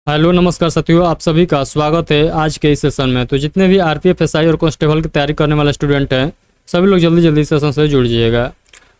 Hello नमस्कार साथियों, आप सभी का स्वागत है आज के इस सेशन में। तो जितने भी आरपीएफ एसआई और कांस्टेबल की तैयारी करने वाले स्टूडेंट हैं, सभी लोग जल्दी जल्दी सेशन से जुड़ जाइएगा।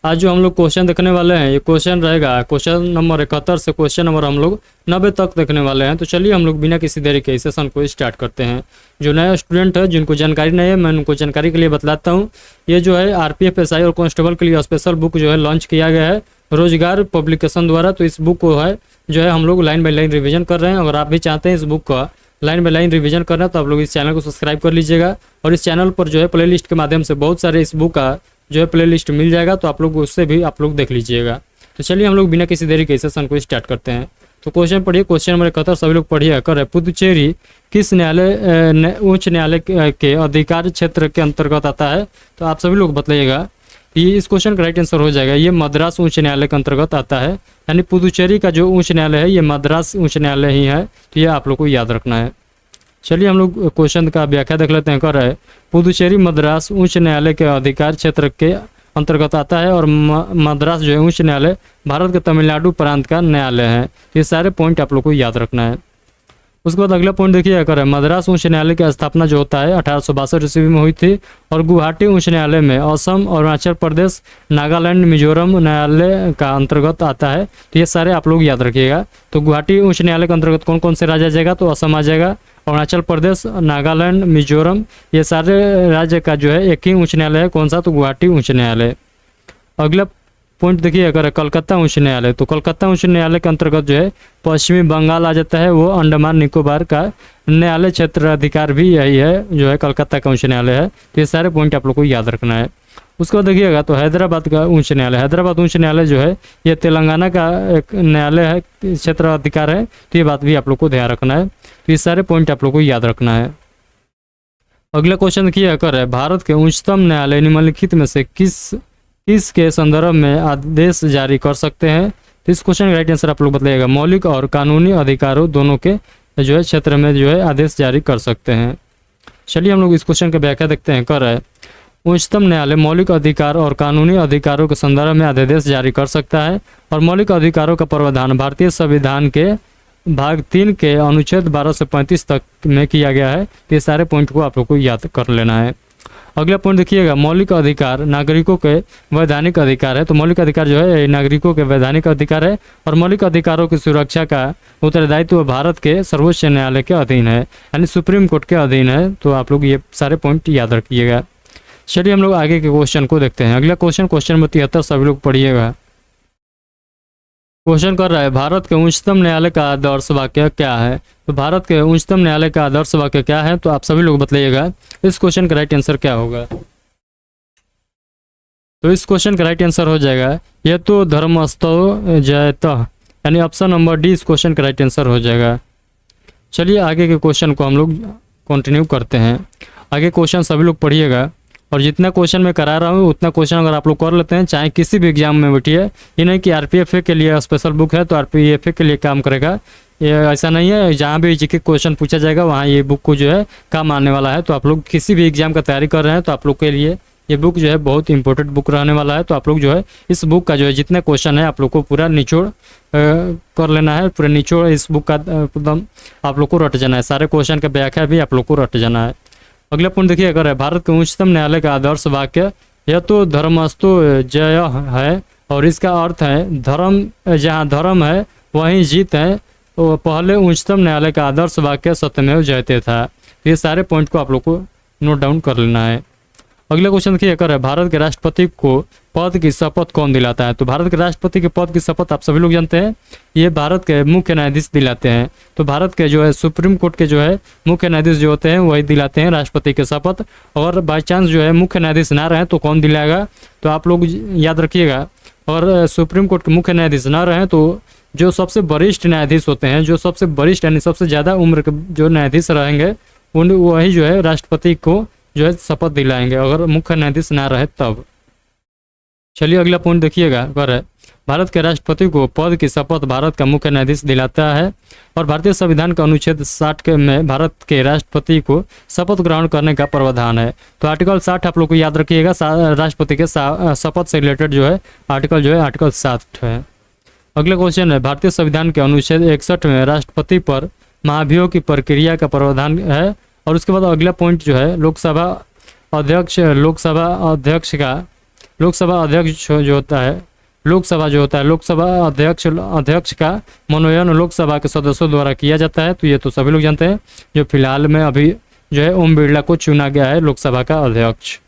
आज जो हम लोग क्वेश्चन देखने वाले हैं, ये क्वेश्चन रहेगा क्वेश्चन नंबर 71 से क्वेश्चन नंबर हम लोग 90 तक देखने वाले हैं। तो चलिए हम लोग बिना किसी देरी के इस सेशन को स्टार्ट करते हैं। जो नया स्टूडेंट है, जिनको जानकारी नहीं है, मैं उनको जानकारी के लिए बतलाता हूँ। ये जो है आरपीएफ एसआई और कांस्टेबल के लिए स्पेशल बुक जो है लॉन्च किया गया है रोजगार पब्लिकेशन द्वारा। तो इस बुक को है जो है हम लोग लाइन बाय लाइन रिवीजन कर रहे हैं। अगर आप भी चाहते हैं इस बुक का लाइन बाय लाइन रिवीजन करना, तो आप लोग इस चैनल को सब्सक्राइब कर लीजिएगा। और इस चैनल पर जो है प्लेलिस्ट के माध्यम से बहुत सारे इस बुक का जो है प्लेलिस्ट मिल जाएगा, तो आप लोग उससे भी आप लोग देख लीजिएगा। तो चलिए हम लोग बिना किसी देरी के सेशन को स्टार्ट करते हैं। तो क्वेश्चन पढ़िए, क्वेश्चन नंबर 71 सभी लोग पढ़िए। कर पुदुचेरी किस न्यायालय उच्च न्यायालय के अधिकार क्षेत्र के अंतर्गत आता है? तो आप सभी लोग बताइएगा। ये इस क्वेश्चन का राइट आंसर हो जाएगा, ये मद्रास उच्च न्यायालय के अंतर्गत आता है। यानी पुदुचेरी का जो उच्च न्यायालय है ये मद्रास उच्च न्यायालय ही है। तो ये आप लोग को याद रखना है। चलिए हम लोग क्वेश्चन का व्याख्या देख लेते हैं। कर रहे पुदुचेरी मद्रास उच्च न्यायालय के अधिकार क्षेत्र के अंतर्गत आता है और मद्रास जो है उच्च न्यायालय भारत के तमिलनाडु प्रांत का न्यायालय है। ये सारे पॉइंट आप लोग को याद रखना है। उसके बाद अगला पॉइंट देखिए, अगर मद्रास उच्च न्यायालय की स्थापना जो होता है 1862 ईस्वी में हुई थी और गुवाहाटी उच्च न्यायालय में असम, अरुणाचल प्रदेश, नागालैंड, मिजोरम न्यायालय का अंतर्गत आता है। तो ये सारे आप लोग याद रखिएगा। तो गुवाहाटी उच्च न्यायालय के अंतर्गत कौन कौन से राज्य आ जाएगा? तो असम आ जाएगा, अरुणाचल प्रदेश, नागालैंड, मिजोरम, ये सारे राज्य का जो है एक ही उच्च न्यायालय है। कौन सा? तो गुवाहाटी उच्च न्यायालय। अगला पॉइंट देखिए, अगर कलकत्ता उच्च न्यायालय, तो कलकत्ता उच्च न्यायालय के अंतर्गत जो है पश्चिमी बंगाल आ जाता है। वो अंडमान निकोबार का न्यायालय क्षेत्र अधिकार भी यही है, जो है कलकत्ता का उच्च न्यायालय है। तो ये सारे पॉइंट आप लोग को याद रखना है। उसके बाद देखिएगा, तो हैदराबाद का उच्च न्यायालय, हैदराबाद उच्च न्यायालय जो है ये तेलंगाना का एक न्यायालय है, क्षेत्र अधिकार है। तो ये बात भी आप लोग को ध्यान रखना है। तो ये सारे पॉइंट आप लोग को याद रखना है। अगला क्वेश्चन देखिए, कर है भारत के उच्चतम न्यायालय निम्नलिखित में से किस के संदर्भ में आदेश जारी कर सकते हैं? तो इस क्वेश्चन का राइट आंसर आप लोग बताइएगा। मौलिक और कानूनी अधिकारों दोनों के जो है क्षेत्र में जो है आदेश जारी कर सकते हैं। चलिए हम लोग इस क्वेश्चन की व्याख्या देखते हैं। कर है उच्चतम न्यायालय मौलिक अधिकार और कानूनी अधिकारों के संदर्भ में आदेश जारी कर सकता है और मौलिक अधिकारों का प्रावधान भारतीय संविधान के भाग 3 के अनुच्छेद 12 से 35 तक में किया गया है। ये सारे पॉइंट को आप लोग को याद कर लेना है। अगला पॉइंट देखिएगा, मौलिक अधिकार नागरिकों के वैधानिक अधिकार है। तो मौलिक अधिकार जो है नागरिकों के वैधानिक अधिकार है और मौलिक अधिकारों की सुरक्षा का उत्तरदायित्व भारत के सर्वोच्च न्यायालय के अधीन है, यानी सुप्रीम कोर्ट के अधीन है। तो आप लोग ये सारे पॉइंट याद रखिएगा। चलिए हम लोग आगे के क्वेश्चन को देखते हैं। अगला क्वेश्चन नंबर 73 सभी लोग पढ़िएगा। क्वेश्चन कर रहा है, भारत के उच्चतम न्यायालय का आदर्श वाक्य क्या है? तो भारत के उच्चतम न्यायालय का आदर्श वाक्य क्या है? तो आप सभी लोग बताइएगा। इस क्वेश्चन का राइट आंसर क्या होगा? तो इस क्वेश्चन का राइट आंसर हो जाएगा यह तो धर्मस्थो जयतः, यानी ऑप्शन नंबर डी इस क्वेश्चन का राइट आंसर हो जाएगा। चलिए आगे के क्वेश्चन को हम लोग कंटिन्यू करते हैं। आगे क्वेश्चन सभी लोग पढ़िएगा और जितना क्वेश्चन मैं करा रहा हूँ उतना क्वेश्चन अगर आप लोग कर लेते हैं, चाहे किसी भी एग्जाम में बैठिए, ये नहीं कि आरपीएफ के लिए स्पेशल बुक है तो आरपीएफ के लिए काम करेगा, ये ऐसा नहीं है। जहाँ भी जीके क्वेश्चन पूछा जाएगा वहाँ ये बुक को जो है काम आने वाला है। तो आप लोग किसी भी एग्जाम का तैयारी कर रहे हैं तो आप लोग के लिए ये बुक जो है बहुत इंपॉर्टेंट बुक रहने वाला है। तो आप लोग जो है इस बुक का जो है जितने क्वेश्चन है आप लोग को पूरा निचोड़ कर लेना है। पूरा निचोड़ इस बुक का एकदम आप लोग को रट जाना है। सारे क्वेश्चन का व्याख्या भी आप लोग को रट जाना है। अगला पॉइंट देखिए, अगर है भारत के उच्चतम न्यायालय का आदर्श वाक्य यह तो धर्मस्थो जय है और इसका अर्थ है धर्म, जहाँ धर्म है वहीं जीत है। तो पहले उच्चतम न्यायालय का आदर्श वाक्य सत्यमेव जयते था। ये सारे पॉइंट को आप लोग को नोट डाउन कर लेना है। अगला क्वेश्चन देखिए, कर है भारत के राष्ट्रपति को पद की शपथ कौन दिलाता है? तो भारत के राष्ट्रपति के पद की शपथ आप सभी लोग जानते हैं, ये भारत के मुख्य न्यायाधीश दिलाते हैं। तो भारत के जो है सुप्रीम कोर्ट के जो है मुख्य न्यायाधीश जो होते हैं वही दिलाते हैं राष्ट्रपति के शपथ। और बाई चांस जो है मुख्य न्यायाधीश ना रहे तो कौन दिलाएगा? तो आप लोग याद रखिएगा। और सुप्रीम कोर्ट के मुख्य न्यायाधीश ना रहे तो जो सबसे वरिष्ठ न्यायाधीश होते हैं, जो सबसे वरिष्ठ यानी सबसे ज़्यादा उम्र के जो न्यायाधीश रहेंगे उन वही जो है राष्ट्रपति को जो है शपथ दिलाएंगे, अगर मुख्य न्यायाधीश ना रहे तब। चलिए अगला पॉइंट देखिएगा, अगर है भारत के राष्ट्रपति को पद की शपथ भारत का मुख्य न्यायाधीश दिलाता है और भारतीय संविधान का अनुच्छेद 60 में भारत के राष्ट्रपति को शपथ ग्रहण करने का प्रावधान है। तो आर्टिकल 60 आप लोग को याद रखिएगा। राष्ट्रपति के शपथ से रिलेटेड जो है आर्टिकल जो है आर्टिकल 60 है। अगला क्वेश्चन है, भारतीय संविधान के अनुच्छेद 61 में राष्ट्रपति पर महाभियोग की प्रक्रिया का प्रावधान है। और उसके बाद अगला पॉइंट जो है लोकसभा अध्यक्ष लोकसभा अध्यक्ष का मनोनयन लोकसभा के सदस्यों द्वारा किया जाता है। तो ये तो सभी लोग जानते हैं। जो फिलहाल में अभी जो है ओम बिरला को चुना गया है लोकसभा का अध्यक्ष।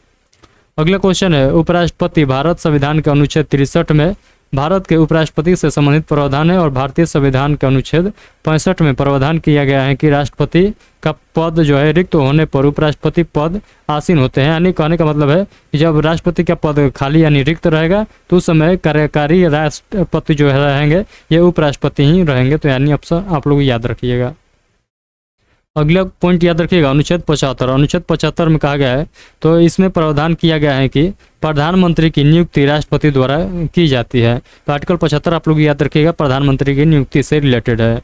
अगला क्वेश्चन है उपराष्ट्रपति। भारत संविधान के अनुच्छेद 63 में भारत के उपराष्ट्रपति से संबंधित प्रावधान है और भारतीय संविधान के अनुच्छेद 65 में प्रावधान किया गया है कि राष्ट्रपति का पद जो है रिक्त होने पर उपराष्ट्रपति पद आसीन होते हैं। यानी कहने का मतलब है कि जब राष्ट्रपति का पद खाली यानी रिक्त रहेगा तो उस समय कार्यकारी राष्ट्रपति जो रहेंगे ये उपराष्ट्रपति ही रहेंगे। तो यानी ऑप्शन आप लोग याद रखिएगा। अगला पॉइंट याद रखिएगा अनुच्छेद 75। अनुच्छेद 75 में कहा गया है तो इसमें प्रावधान किया गया है कि प्रधानमंत्री की नियुक्ति राष्ट्रपति द्वारा की जाती है। तो आर्टिकल 75 आप लोग याद रखिएगा प्रधानमंत्री की नियुक्ति से रिलेटेड है।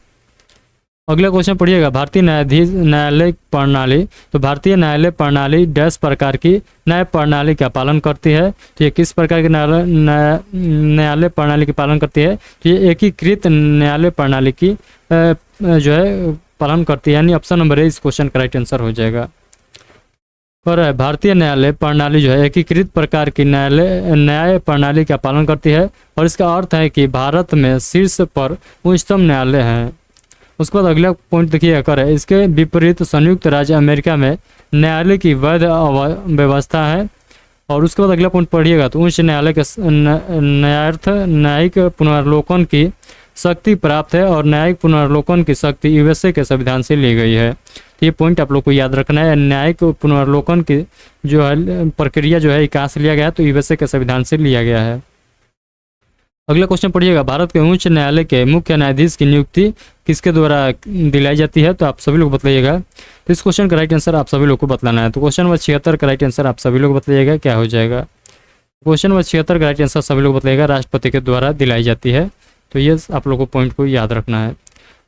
अगला क्वेश्चन पढ़िएगा भारतीय न्यायालय प्रणाली। तो भारतीय न्यायालय प्रणाली डैश प्रकार की न्याय प्रणाली का पालन करती है। तो ये किस प्रकार की न्यायालय प्रणाली की पालन करती है? तो ये एकीकृत न्यायालय प्रणाली की जो है पालन करती है। यानी ऑप्शन नंबर ए इस क्वेश्चन का राइट आंसर हो जाएगा। और भारतीय न्यायालय प्रणाली जो है एकीकृत प्रकार की न्याय प्रणाली का पालन करती है और इसका अर्थ है कि भारत में शीर्ष पर उच्चतम न्यायालय है। उसके बाद अगला पॉइंट देखिए कर है इसके विपरीत संयुक्त राज्य अमेरिका में न्यायालय की वैध व्यवस्था है। और उसके बाद अगला पॉइंट पढ़िएगा तो उच्च न्यायालय के न्यायिक पुनर्लोकन की शक्ति प्राप्त है और न्यायिक पुनर्लोकन की शक्ति यूएसए के संविधान से ली गई है। तो ये पॉइंट आप लोग को याद रखना है। न्यायिक पुनर्लोकन की जो है प्रक्रिया जो है कहाँ से लिया गया है? तो यूएसए के संविधान से लिया गया है। अगला क्वेश्चन पढ़िएगा भारत के उच्च न्यायालय के मुख्य न्यायाधीश की नियुक्ति किसके द्वारा दिलाई जाती है? तो आप सभी लोग बताइएगा। तो इस क्वेश्चन का राइट आंसर आप सभी लोग को बताना है। तो क्वेश्चन नंबर 76 का राइट आंसर आप सभी लोग बताइएगा क्या हो जाएगा। क्वेश्चन नंबर 76 का राइट आंसर सभी लोग बताइएगा राष्ट्रपति के द्वारा दिलाई जाती है। तो ये आप लोगों को पॉइंट को याद रखना है।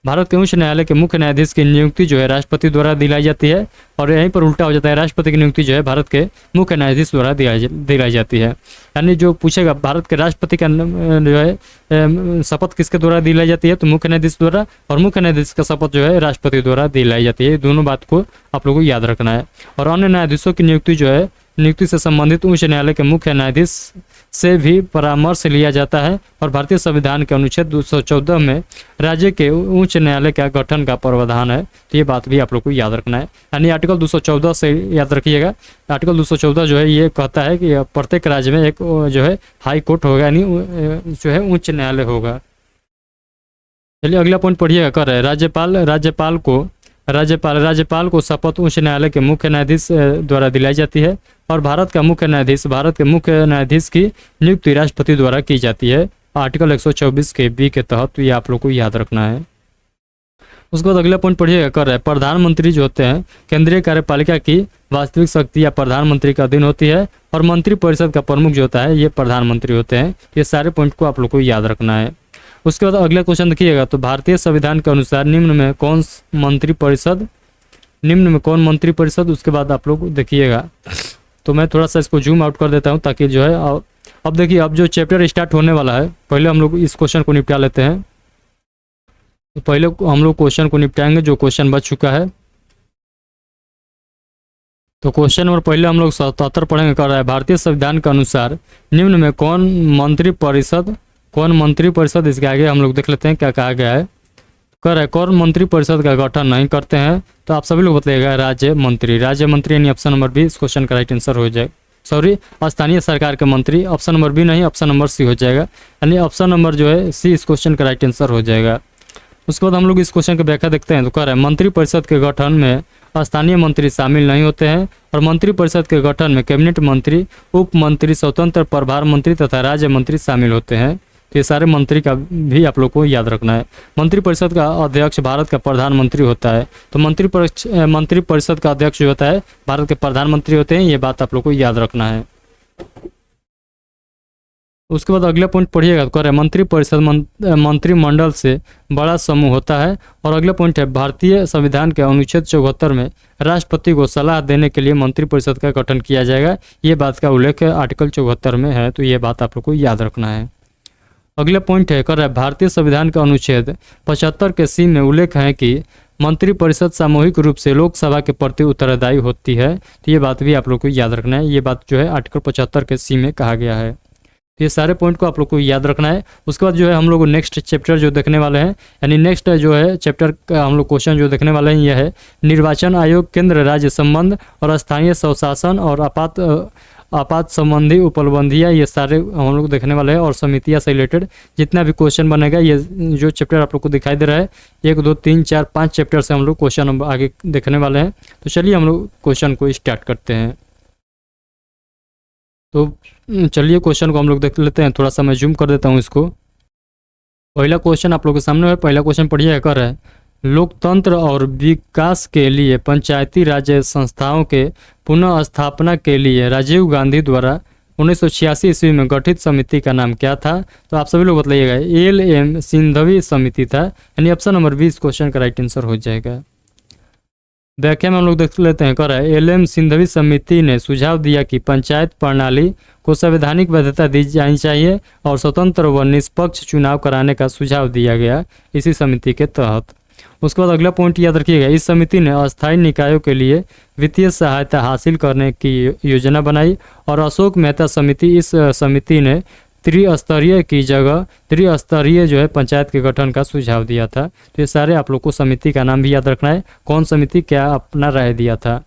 भारत के उच्च न्यायालय के मुख्य न्यायाधीश की नियुक्ति जो है राष्ट्रपति द्वारा दिलाई जाती है और यहीं पर उल्टा हो जाता है राष्ट्रपति की नियुक्ति जो है भारत के मुख्य न्यायाधीश द्वारा दिलाई जाती है। यानी जो पूछेगा भारत के राष्ट्रपति का जो है शपथ किसके द्वारा दिलाई जाती है? तो मुख्य न्यायाधीश द्वारा और मुख्य न्यायाधीश का शपथ जो है राष्ट्रपति द्वारा दिलाई जाती है। दोनों बात को आप लोगों को याद रखना है। और अन्य न्यायाधीशों की नियुक्ति जो है नियुक्ति से संबंधित उच्च न्यायालय के मुख्य न्यायाधीश से भी परामर्श लिया जाता है। और भारतीय संविधान के अनुच्छेद 214 में राज्य के उच्च न्यायालय का गठन का प्रावधान है। तो ये बात भी आप लोग को याद रखना है। यानी आर्टिकल 214 से याद रखिएगा। आर्टिकल 214 जो है ये कहता है कि प्रत्येक राज्य में एक जो है हाई कोर्ट होगा यानी जो है उच्च न्यायालय होगा। चलिए अगला पॉइंट पढ़िएगा कर रहे राज्यपाल को शपथ उच्च न्यायालय के मुख्य न्यायाधीश द्वारा दिलाई जाती है। और भारत के मुख्य न्यायाधीश की नियुक्ति राष्ट्रपति द्वारा की जाती है आर्टिकल 124 के बी के तहत। तो ये आप लोग को याद रखना है। उसके बाद अगला पॉइंट पढ़िएगा कर रहे प्रधानमंत्री जो होते हैं केंद्रीय कार्यपालिका की वास्तविक शक्ति या प्रधानमंत्री का अधीन होती है और मंत्रिपरिषद का प्रमुख जो होता है ये प्रधानमंत्री होते हैं। ये सारे पॉइंट को आप लोग को याद रखना है। उसके बाद अगला क्वेश्चन देखिएगा तो भारतीय संविधान के अनुसार निम्न में कौन मंत्रिपरिषद उसके बाद आप लोग देखिएगा। तो मैं थोड़ा सा इसको जूम आउट कर देता हूं ताकि जो है अब देखिए अब जो चैप्टर स्टार्ट होने वाला है पहले हम लोग इस क्वेश्चन को निपटा लेते हैं। तो पहले हम लोग क्वेश्चन को निपटाएंगे जो क्वेश्चन बच चुका है। तो क्वेश्चन नंबर पहले हम लोग 77 पढ़ेंगे कर रहा है भारतीय संविधान के अनुसार निम्न में कौन मंत्रिपरिषद इसके आगे हम लोग देख लेते हैं क्या कहा गया है। कर है कौन मंत्रिपरिषद का गठन नहीं करते हैं? तो आप सभी लोग बताइएगा राज्य मंत्री यानी ऑप्शन नंबर बी इस क्वेश्चन का राइट आंसर हो जाएगा। सॉरी स्थानीय सरकार के मंत्री ऑप्शन नंबर बी नहीं ऑप्शन नंबर सी हो जाएगा। यानी ऑप्शन नंबर जो है सी इस क्वेश्चन का राइट आंसर हो जाएगा। उसके बाद हम लोग इस क्वेश्चन की व्याख्या देखते हैं। तो कह रहे हैं मंत्रिपरिषद के गठन में स्थानीय मंत्री शामिल नहीं होते हैं और मंत्रिपरिषद के गठन में कैबिनेट मंत्री, उप मंत्री, स्वतंत्र प्रभार मंत्री तथा राज्य मंत्री शामिल होते हैं। तो ये सारे मंत्री का भी आप लोग को याद रखना है। मंत्रिपरिषद का अध्यक्ष भारत का प्रधानमंत्री होता है। तो मंत्रिपरिषद का अध्यक्ष जो होता है भारत के प्रधानमंत्री होते हैं। ये बात आप लोग को याद रखना है। उसके बाद अगला पॉइंट पढ़िएगा। कह रहे मंत्रिपरिषद मंत्रिमंडल से बड़ा समूह होता है। और अगला पॉइंट है भारतीय संविधान के अनुच्छेद 74 में राष्ट्रपति को सलाह देने के लिए मंत्रिपरिषद का गठन किया जाएगा। ये बात का उल्लेख आर्टिकल 74 में है। तो ये बात आप लोग को याद रखना है। अगला पॉइंट है कर रहा है भारतीय संविधान का अनुच्छेद 75 के सी में उल्लेख है कि मंत्रिपरिषद सामूहिक रूप से लोकसभा के प्रति उत्तरदायी होती है। तो ये बात भी आप लोग को याद रखना है। ये बात जो है आर्टिकल 75 के सी में कहा गया है। तो ये सारे पॉइंट को आप लोग को याद रखना है। उसके बाद जो है हम लोग नेक्स्ट चैप्टर जो देखने वाले हैं, यानी नेक्स्ट जो है चैप्टर का हम लोग क्वेश्चन जो देखने वाले हैं यह है निर्वाचन आयोग, केंद्र राज्य संबंध और स्थानीय स्वशासन और आपात संबंधी उपलब्धियाँ, ये सारे हम लोग देखने वाले हैं। और समितियाँ से रिलेटेड जितना भी क्वेश्चन बनेगा, ये जो चैप्टर आप लोग को दिखाई दे रहा है 1 2 3 4 5 चैप्टर से हम लोग क्वेश्चन आगे देखने वाले हैं। तो चलिए हम लोग क्वेश्चन को स्टार्ट करते हैं। तो चलिए क्वेश्चन को हम लोग देख लेते हैं। थोड़ा सा मैं जूम कर देता हूँ इसको। पहला क्वेश्चन आप लोग के सामने है। पहला क्वेश्चन पढ़िए, कर है लोकतंत्र और विकास के लिए पंचायती राज संस्थाओं के पुनः स्थापना के लिए राजीव गांधी द्वारा 1986 ईस्वी में गठित समिति का नाम क्या था? तो आप सभी लोग बताइएगा। LM सिंघवी समिति था, यानी ऑप्शन नंबर 20 क्वेश्चन का राइट आंसर हो जाएगा। व्याख्या में हम लोग देख लेते हैं। कर रहा है LM सिंघवी समिति ने सुझाव दिया कि पंचायत प्रणाली को संवैधानिक वैधता दी जानी चाहिए और स्वतंत्र व निष्पक्ष चुनाव कराने का सुझाव दिया गया इसी समिति के तहत। उसके बाद अगला पॉइंट याद रखिएगा, इस समिति ने अस्थायी निकायों के लिए वित्तीय सहायता हासिल करने की योजना बनाई और अशोक मेहता समिति, इस समिति ने त्रिस्तरीय की जगह त्रिस्तरीय जो है पंचायत के गठन का सुझाव दिया था। तो ये सारे आप लोग को समिति का नाम भी याद रखना है, कौन समिति क्या अपना राय दिया था।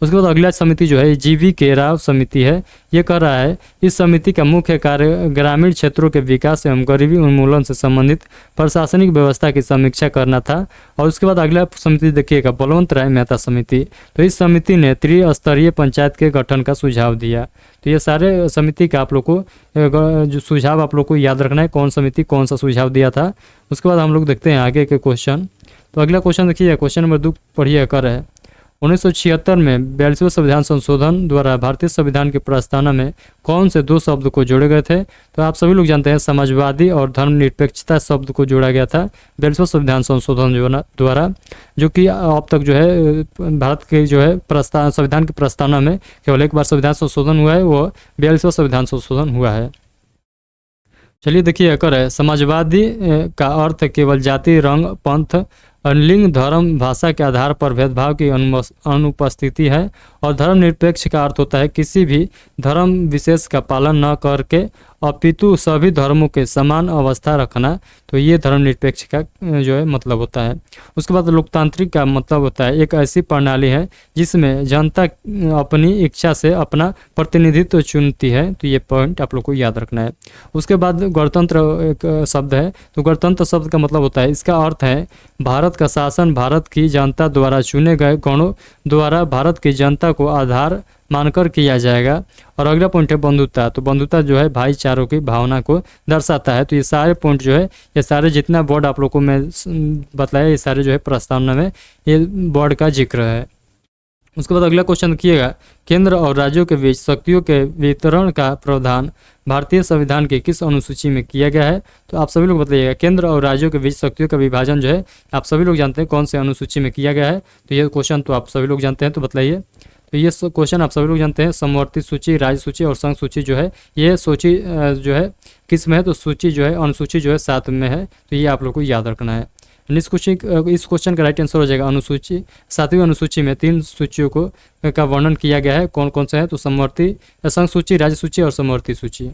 उसके बाद अगला समिति जो है GV राव समिति है। ये कह रहा है इस समिति का मुख्य कार्य ग्रामीण क्षेत्रों के विकास एवं गरीबी उन्मूलन से संबंधित प्रशासनिक व्यवस्था की समीक्षा करना था। और उसके बाद अगला समिति देखिएगा बलवंत राय मेहता समिति। तो इस समिति ने त्रिस्तरीय पंचायत के गठन का सुझाव दिया। तो ये सारे समिति का आप लोग को जो सुझाव आप लोग को याद रखना है, कौन समिति कौन सा सुझाव दिया था। उसके बाद हम लोग देखते हैं आगे के क्वेश्चन। तो अगला क्वेश्चन देखिए, क्वेश्चन नंबर 2 पढ़िए। कर है 1976 में 42वें संविधान संशोधन द्वारा भारतीय संविधान की प्रस्तावना में कौन से 2 शब्द को जोड़े गए थे? तो आप सभी लोग जानते हैं समाजवादी और धर्मनिरपेक्षता शब्द को जोड़ा गया था 42वें संविधान संशोधन द्वारा, जो कि अब तक जो है भारत के जो है संविधान की प्रस्तावना में केवल एक बार संविधान संशोधन हुआ है, वो 42वां संविधान संशोधन हुआ है। चलिए देखिए, कर है समाजवादी का अर्थ केवल जाति, रंग, पंथ, लिंग, धर्म, भाषा के आधार पर भेदभाव की अनुपस्थिति है। और धर्मनिरपेक्ष का अर्थ होता है किसी भी धर्म विशेष का पालन न करके अपितु सभी धर्मों के समान अवस्था रखना। तो ये धर्मनिरपेक्ष का जो है मतलब होता है। उसके बाद लोकतांत्रिक का मतलब होता है एक ऐसी प्रणाली है जिसमें जनता अपनी इच्छा से अपना प्रतिनिधित्व चुनती है। तो ये पॉइंट आप लोग को याद रखना है। उसके बाद गणतंत्र एक शब्द है। तो गणतंत्र शब्द का मतलब होता है, इसका अर्थ है भारत का शासन भारत की जनता द्वारा चुने गए गणों द्वारा भारत की जनता को आधार मानकर किया जाएगा। और अगला पॉइंट है बंधुता। तो बंधुता जो है भाईचारों की भावना को दर्शाता है। तो ये सारे पॉइंट जो है, ये सारे जितना वर्ड आप लोग को मैं बताया, ये सारे जो है प्रस्तावना में ये वर्ड का जिक्र है। उसके बाद अगला क्वेश्चन देखिएगा, केंद्र और राज्यों के बीच शक्तियों के वितरण का प्रावधान भारतीय संविधान के किस अनुसूची में किया गया है? तो आप सभी लोग बताइएगा। केंद्र और राज्यों के बीच शक्तियों का विभाजन जो है आप सभी लोग जानते हैं कौन से अनुसूची में किया गया है? तो ये क्वेश्चन तो आप सभी लोग जानते हैं, तो बताइए। तो ये क्वेश्चन आप सभी लोग जानते हैं, समवर्ती सूची, राज्य सूची और संघ सूची जो है ये सूची जो है किस में है? तो सूची जो है अनुसूची जो है 7 में है। तो ये आप लोग को याद रखना है। इस क्वेश्चन का राइट आंसर हो जाएगा अनुसूची 7वीं अनुसूची में 3 सूचियों को का वर्णन किया गया है। कौन कौन सा है? तो समवर्ती, संघ सूची, राज्य सूची और समवर्ती सूची।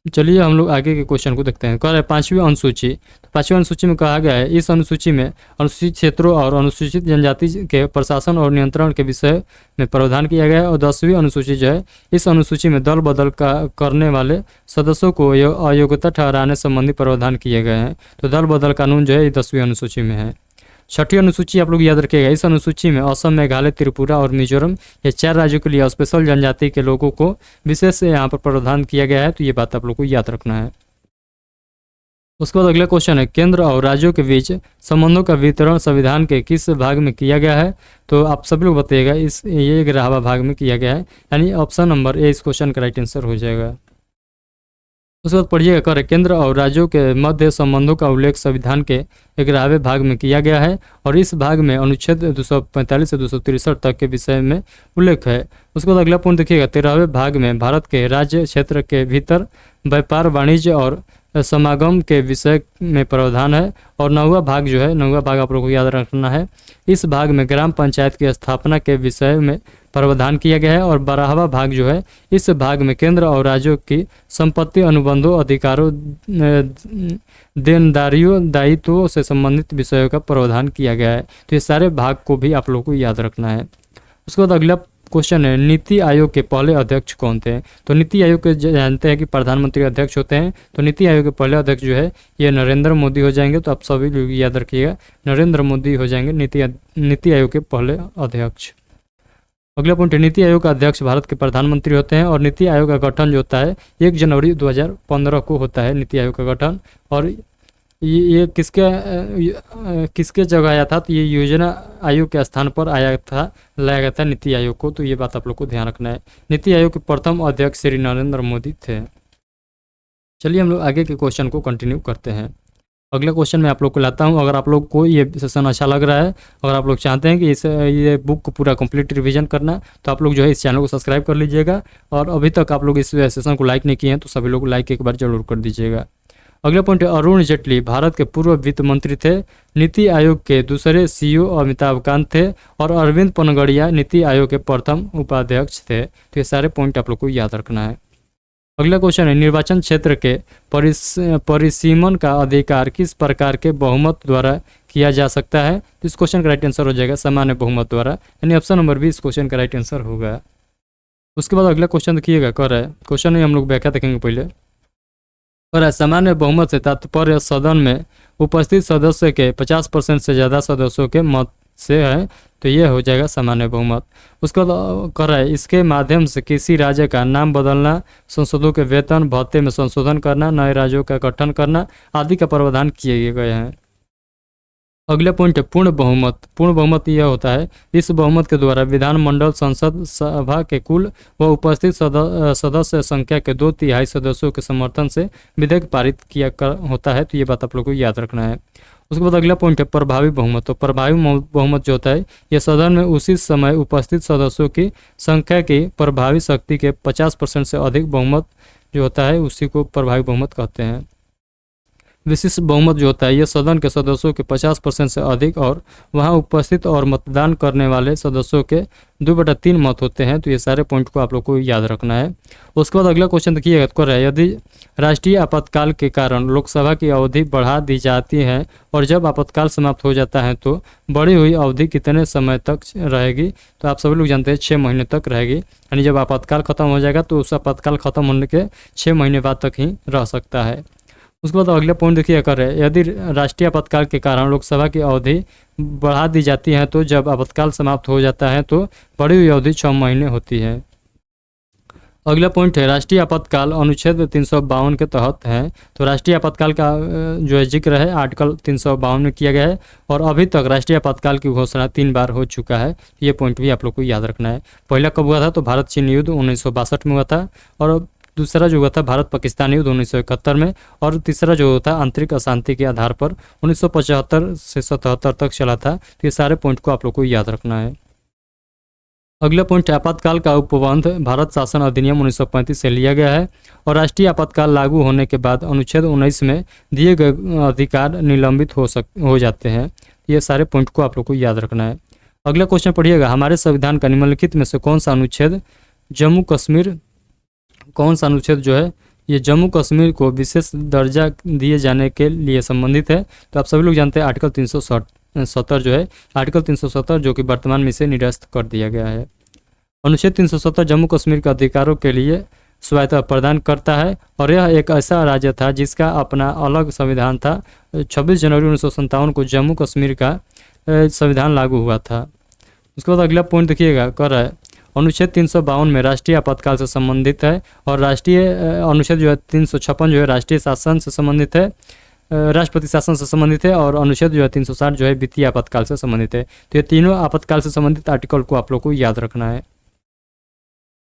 चलिए हम लोग आगे के क्वेश्चन को देखते हैं। कह रहा है 5वीं अनुसूची। तो 5वीं अनुसूची में कहा गया है इस अनुसूची में अनुसूचित क्षेत्रों और अनुसूचित जनजाति के प्रशासन और नियंत्रण के विषय में प्रावधान किया गया है। और 10वीं अनुसूची जो है इस अनुसूची में दल बदल करने वाले सदस्यों को अयोग्यता ठहराने संबंधी प्रावधान किए गए हैं। तो दल बदल कानून जो है 10वीं अनुसूची में है। 6ठी अनुसूची आप लोग याद रखिएगा। इस अनुसूची में असम, मेघालय, त्रिपुरा और मिजोरम ये 4 राज्यों के लिए स्पेशल जनजाति के लोगों को विशेष यहाँ पर प्रावधान किया गया है। तो ये बात आप लोग को याद रखना है। उसके बाद अगला क्वेश्चन है, केंद्र और राज्यों के बीच संबंधों का वितरण संविधान के किस भाग में किया गया है? तो आप सभी लोग बताइएगा। ये 11वां भाग में किया गया है, यानी ऑप्शन नंबर ए इस क्वेश्चन का राइट आंसर हो जाएगा। उसके बाद पढ़िएगा, कर केंद्र और राज्यों के मध्य संबंधों का उल्लेख संविधान के 11वें भाग में किया गया है। और इस भाग में अनुच्छेद 245 से 263 तक के विषय में उल्लेख है। उसके बाद अगला पॉइंट देखिएगा, 13वें भाग में भारत के राज्य क्षेत्र के भीतर व्यापार, वाणिज्य और समागम के विषय में प्रावधान है। और 9वां भाग जो है, 9वां भाग आप लोगों को याद रखना है, इस भाग में ग्राम पंचायत की स्थापना के विषय में प्रावधान किया गया है। और 12वां भाग जो है, इस भाग में केंद्र और राज्यों की संपत्ति अनुबंधों, अधिकारों, देनदारियों, दायित्वों से संबंधित विषयों का प्रावधान किया गया है। तो ये सारे भाग को भी आप लोगों को याद रखना है। उसके बाद अगला क्वेश्चन है, नीति आयोग के पहले अध्यक्ष कौन थे? तो नीति आयोग के जानते हैं कि प्रधानमंत्री अध्यक्ष होते हैं। तो नीति आयोग के पहले अध्यक्ष जो है ये नरेंद्र मोदी हो जाएंगे। तो आप सभी लोग याद रखिएगा, नरेंद्र मोदी हो जाएंगे नीति आयोग के पहले अध्यक्ष। अगला पॉइंट है, नीति आयोग का अध्यक्ष भारत के प्रधानमंत्री होते हैं। और नीति आयोग का गठन जो होता है 1 जनवरी 2015 को होता है नीति आयोग का गठन। और ये किसके जगह आया था? तो ये योजना आयोग के स्थान पर आया था, लाया गया था नीति आयोग को। तो ये बात आप लोग को ध्यान रखना है। नीति आयोग के प्रथम अध्यक्ष श्री नरेंद्र मोदी थे। चलिए हम लोग आगे के क्वेश्चन को कंटिन्यू करते हैं। अगला क्वेश्चन मैं आप लोग को लाता हूं। अगर आप लोग को ये सेशन अच्छा लग रहा है, अगर आप लोग चाहते हैं कि ये बुक को पूरा कंप्लीट रिवीजन करना, तो आप लोग जो है इस चैनल को सब्सक्राइब कर लीजिएगा। और अभी तक आप लोग इस सेशन को लाइक नहीं किए हैं तो सभी लोग लाइक एक बार जरूर कर दीजिएगा। अगला पॉइंट है, अरुण जेटली भारत के पूर्व वित्त मंत्री थे। नीति आयोग के दूसरे सीईओ अमिताभ कांत थे। और अरविंद पनगड़िया नीति आयोग के प्रथम उपाध्यक्ष थे। तो ये सारे पॉइंट आप लोग को याद रखना है। अगला क्वेश्चन है, निर्वाचन क्षेत्र के परिसीमन का अधिकार किस प्रकार के बहुमत द्वारा किया जा सकता है? तो इस क्वेश्चन का राइट आंसर हो जाएगा सामान्य बहुमत द्वारा, यानी ऑप्शन नंबर बी इस क्वेश्चन का राइट आंसर होगा। उसके बाद अगला क्वेश्चन देखिएगा, कर है क्वेश्चन में हम लोग व्याख्या देखेंगे पहले। और सामान्य बहुमत से तात्पर्य सदन में उपस्थित सदस्य के 50% से ज़्यादा सदस्यों के मत से है। तो ये हो जाएगा सामान्य बहुमत। उसके बाद कर रहा है, इसके माध्यम से किसी राज्य का नाम बदलना, सांसदों के वेतन भत्ते में संशोधन करना, नए राज्यों का गठन करना आदि का प्रावधान किए गए हैं। अगला पॉइंट है, पूर्ण बहुमत। पूर्ण बहुमत यह होता है, इस बहुमत के द्वारा विधानमंडल संसद सभा के कुल व उपस्थित सदस्य संख्या के 2/3 सदस्यों के समर्थन से विधेयक पारित किया होता है। तो ये बात आप लोग को याद रखना है। उसके बाद अगला पॉइंट है, प्रभावी बहुमत। तो प्रभावी बहुमत जो होता है, यह सदन में उसी समय उपस्थित सदस्यों की संख्या की प्रभावी शक्ति के 50% से अधिक बहुमत जो होता है उसी को प्रभावी बहुमत कहते हैं। विशिष्ट बहुमत जो होता है, यह सदन के सदस्यों के 50% से अधिक और वहां उपस्थित और मतदान करने वाले सदस्यों के 2/3 मत होते हैं। तो ये सारे पॉइंट को आप लोग को याद रखना है। उसके बाद अगला क्वेश्चन देखिएगा, कर रहा है, यदि राष्ट्रीय आपातकाल के कारण लोकसभा की अवधि बढ़ा दी जाती है और जब आपातकाल समाप्त हो जाता है तो बढ़ी हुई अवधि कितने समय तक रहेगी? तो आप सभी लोग जानते हैं 6 महीने तक रहेगी। यानी जब आपातकाल खत्म हो जाएगा तो उस आपातकाल खत्म होने के 6 महीने बाद तक ही रह सकता है। उसके बाद अगला पॉइंट देखिए, कर रहे हैं, यदि राष्ट्रीय आपातकाल के कारण लोकसभा की अवधि बढ़ा दी जाती है तो जब आपातकाल समाप्त हो जाता है तो बढ़ी हुई अवधि 6 महीने होती है। अगला पॉइंट है, राष्ट्रीय आपातकाल अनुच्छेद 352 के तहत है। तो राष्ट्रीय आपातकाल का जो है जिक्र है आर्टिकल 352 में किया गया है। और अभी तक राष्ट्रीय आपातकाल की घोषणा 3 बार हो चुका है। ये पॉइंट भी आप लोग को याद रखना है। पहला कब हुआ था? तो भारत चीन युद्ध 1962 में हुआ था। और दूसरा जो हुआ था भारत पाकिस्तान युद्ध 1971 में। और तीसरा जो था आंतरिक अशांति के आधार पर 1975 से 77 तक चला था। तो ये सारे पॉइंट को आप लोग को याद रखना है। अगला पॉइंट, आपातकाल का उपबंध भारत शासन अधिनियम 1935 से लिया गया है। और राष्ट्रीय आपातकाल लागू होने के बाद अनुच्छेद 19 में दिए गए अधिकार निलंबित हो जाते हैं। ये सारे पॉइंट को आप लोग को याद रखना है। अगला क्वेश्चन पढ़िएगा, हमारे संविधान का निम्नलिखित में से कौन सा अनुच्छेद जो है ये जम्मू कश्मीर को विशेष दर्जा दिए जाने के लिए संबंधित है? तो आप सभी लोग जानते हैं आर्टिकल 370 जो है, आर्टिकल 370 जो कि वर्तमान में इसे निरस्त कर दिया गया है। अनुच्छेद 370 जम्मू कश्मीर के अधिकारों के लिए स्वायत्तता प्रदान करता है। और यह एक ऐसा राज्य था जिसका अपना अलग संविधान था। 26 जनवरी 1957 को जम्मू कश्मीर का संविधान लागू हुआ था। उसके बाद अगला पॉइंट देखिएगा, कर रहा है, अनुच्छेद 352 में राष्ट्रीय आपातकाल से संबंधित है। और राष्ट्रीय अनुच्छेद जो है 356 जो है राष्ट्रीय शासन से संबंधित है, राष्ट्रपति शासन से संबंधित है। और अनुच्छेद जो है 360 जो है वित्तीय आपातकाल से संबंधित है। तो ये तीनों आपातकाल से संबंधित आर्टिकल को आप लोग को याद रखना है।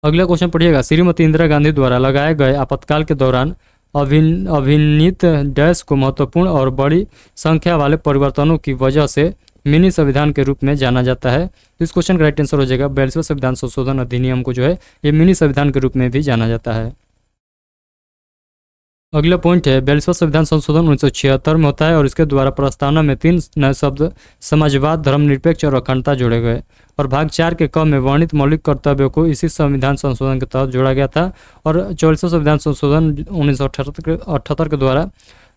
अगला क्वेश्चन पढ़िएगा, श्रीमती इंदिरा गांधी द्वारा लगाए गए आपातकाल के दौरान अभिनीत डैश को महत्वपूर्ण और बड़ी संख्या वाले परिवर्तनों की वजह से मिनी संविधान के रूप में जाना जाता है। तो इस क्वेश्चन का राइट आंसर हो जाएगा 42वें संविधान संशोधन अधिनियम को जो है ये मिनी संविधान के रूप में भी जाना जाता है। अगला पॉइंट है 42वां संविधान संशोधन 1976 में होता है और इसके द्वारा प्रस्तावना में 3 नए शब्द समाजवाद, धर्मनिरपेक्ष और अखंडता जोड़े गए। और भाग 4 के क में वर्णित मौलिक कर्तव्यों को इसी संविधान संशोधन के तहत जोड़ा गया था। और 44वां संविधान संशोधन 1978 के द्वारा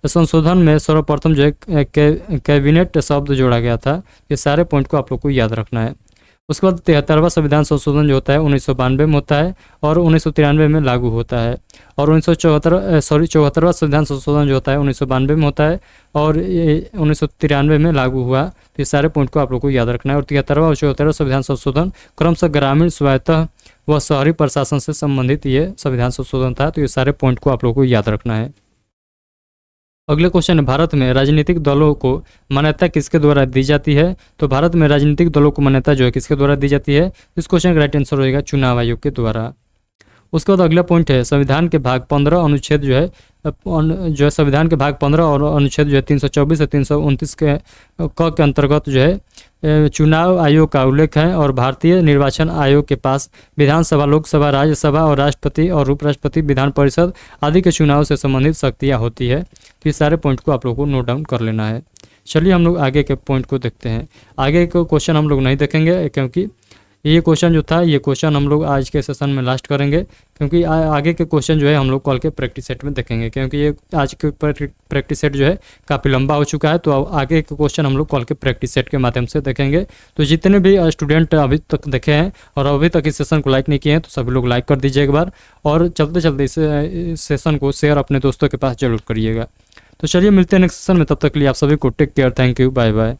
संशोधन में सर्वप्रथम जो है कैबिनेट शब्द जोड़ा गया था। ये सारे पॉइंट को आप लोग को याद रखना है। उसके बाद 73वां संविधान संशोधन जो होता है 1992 में होता है और 1993 में लागू होता है। और 74वां संविधान संशोधन जो होता है 1992 में होता है और 1993 में लागू हुआ। तो ये सारे पॉइंट को आप लोग को याद रखना है। और 73वां और 74वां संविधान संशोधन क्रमशः ग्रामीण स्वायत्त व शहरी प्रशासन से संबंधित ये संविधान संशोधन था। तो ये सारे पॉइंट को आप लोग को याद रखना है। अगले क्वेश्चन है, भारत में राजनीतिक दलों को मान्यता किसके द्वारा दी जाती है? तो भारत में राजनीतिक दलों को मान्यता जो है किसके द्वारा दी जाती है? इस क्वेश्चन का राइट आंसर होगा चुनाव आयोग के द्वारा। उसके बाद अगला पॉइंट है, संविधान के भाग 15 अनुच्छेद जो है संविधान के भाग 15 और अनुच्छेद जो है 324 से 329 के अंतर्गत जो है चुनाव आयोग का उल्लेख है। और भारतीय निर्वाचन आयोग के पास विधानसभा, लोकसभा, राज्यसभा और राष्ट्रपति और उपराष्ट्रपति, विधान परिषद आदि के चुनाव से संबंधित शक्तियाँ होती है। तो ये सारे पॉइंट को आप लोगों को नोट डाउन कर लेना है। चलिए हम लोग आगे के पॉइंट को देखते हैं। आगे के क्वेश्चन हम लोग नहीं देखेंगे क्योंकि ये क्वेश्चन जो था ये क्वेश्चन हम लोग आज के सेशन में लास्ट करेंगे, क्योंकि आगे के क्वेश्चन जो है हम लोग कल के प्रैक्टिस सेट में देखेंगे, क्योंकि ये आज के प्रैक्टिस सेट जो है काफ़ी लंबा हो चुका है। तो आगे के क्वेश्चन हम लोग कल के प्रैक्टिस सेट के माध्यम से देखेंगे। तो जितने भी स्टूडेंट अभी तक देखे हैं और अभी तक इस सेशन को लाइक नहीं किए हैं तो सभी लोग लाइक कर दीजिए एक बार, और चलते चलते इस सेशन को शेयर अपने दोस्तों के पास जरूर करिएगा। तो चलिए मिलते हैं नेक्स्ट सेशन में, तब तक के लिए आप सभी को take care, thank you, bye bye.